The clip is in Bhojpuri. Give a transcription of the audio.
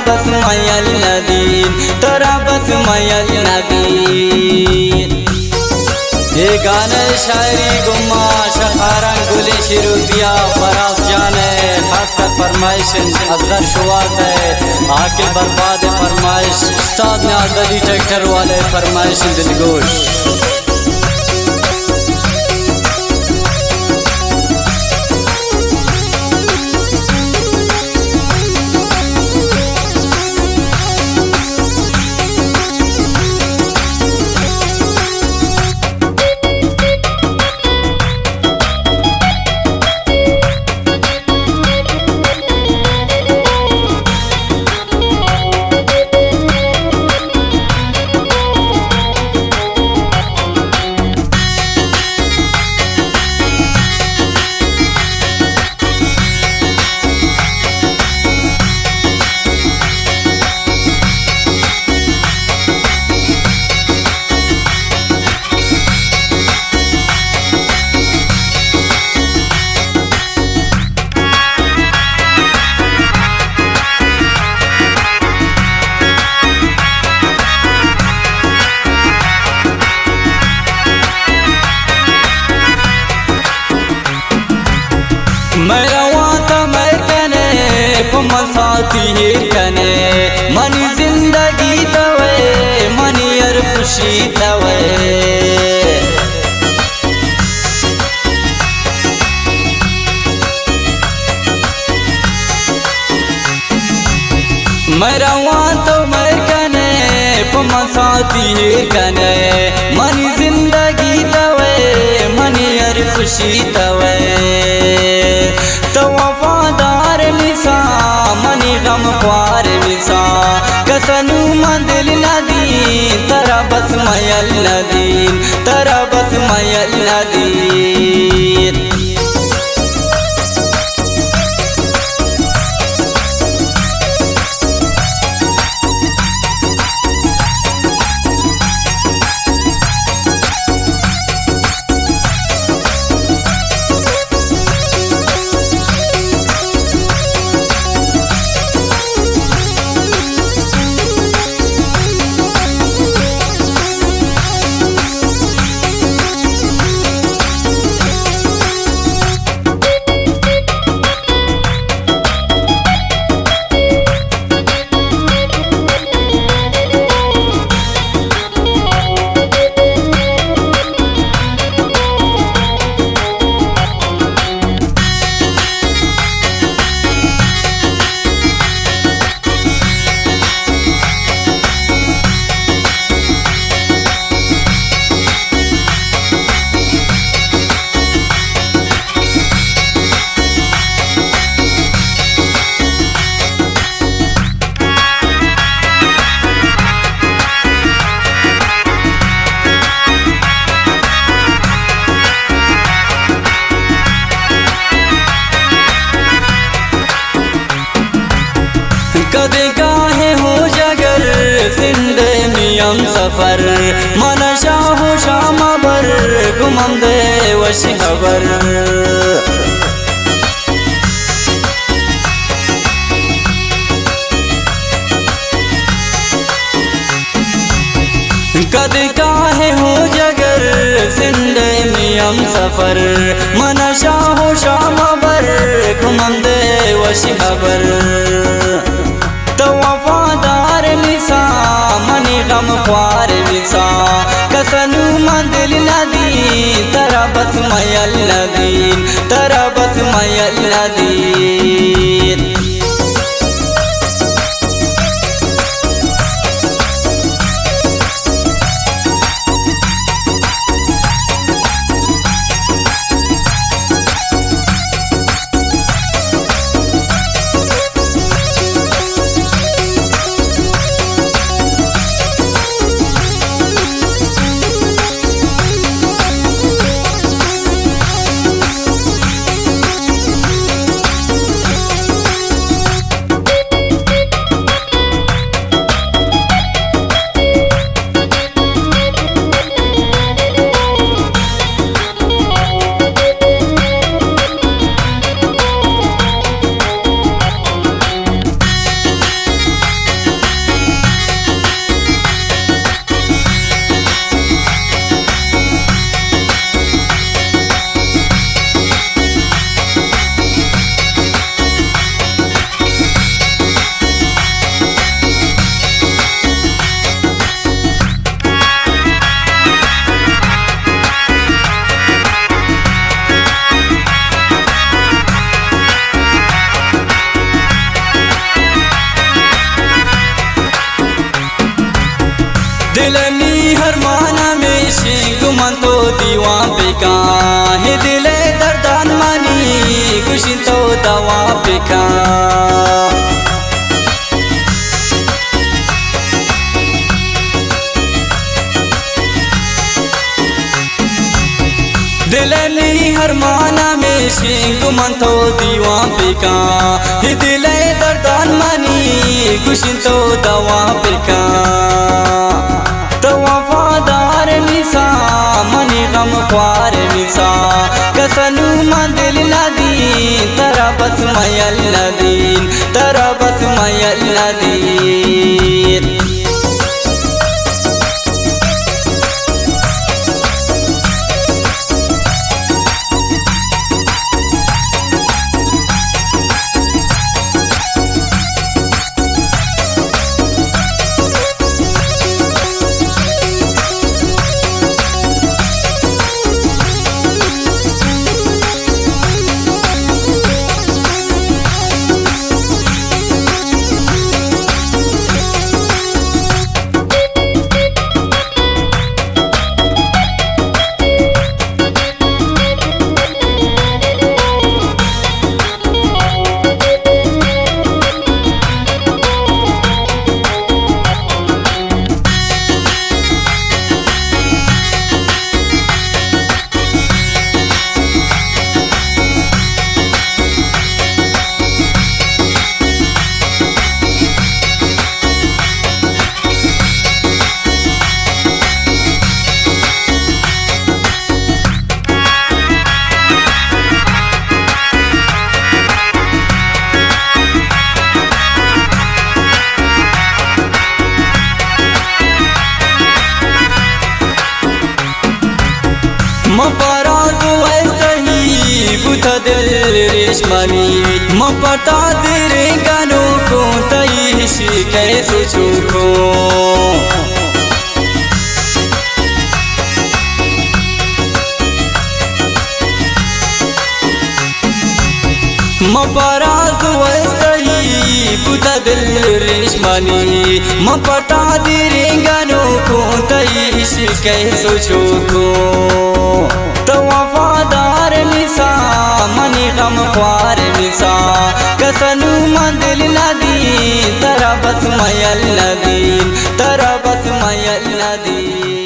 बस मैयल नदीन, तेरा बस मैयल नदीन। ये गाने शायरी गुम्मा शखारन गुली शिरुतिया फराज जाने खासकर फरमाइश असगर शुवात है आके बर्बाद फरमाइश उस्ताद ने आदली ट्रैक्टर वाले फरमाइश दिलगोश। मेरा वाता मैं कने पमल साथी ही कने मनी जिंदगी तवे मनी यार खुशी तवे। मेरा वाता मैं कने पमल साथी ही कने मनी जिंदगी तवे मनी यार खुशी तवे। तो वफादार मिसा मनी गम ख्वार मिसा कसनु मंदिल नदीन, तेरा बस मैयल नदीन, तेरा बस मैयल नदीन। कदे काहे हो जगर सिंधे नियम सफर मन शाह शाम बर गुमम दे वश खबर। कदे काहे हो जगर सिंधे नियम सफर मन शाह शाम बर गुमम दे वश खबर। तो वफादार मिसा मनी गम ख्वार मिसा कसनु मंदिल नदीन, तेरा बस मैयल नदीन, तेरा बस मैयल नदीन। शिंग मन तो दीवा पिका दिले दर्दान मनी कुशिन तो दवा पिका तो वफादार मिसा मनी गम ख्वार मिसा कसनु मन दिल नदी तरा बस मयल नदीन तरा बस मयल नदीन मपरा दुआई बुथा दिल रेशमानी मपता तेरे गानों को तई शिके सोचो को मपरा दुआई बुथा दिल रेशमानी मपता तेरे गानों को तई शिके सोचो को तो वफादार मिसा मनी गम ख्वार मिसा कसनु मन दिल नदी तरा बस मयल नदी तरा बस मयल नदी।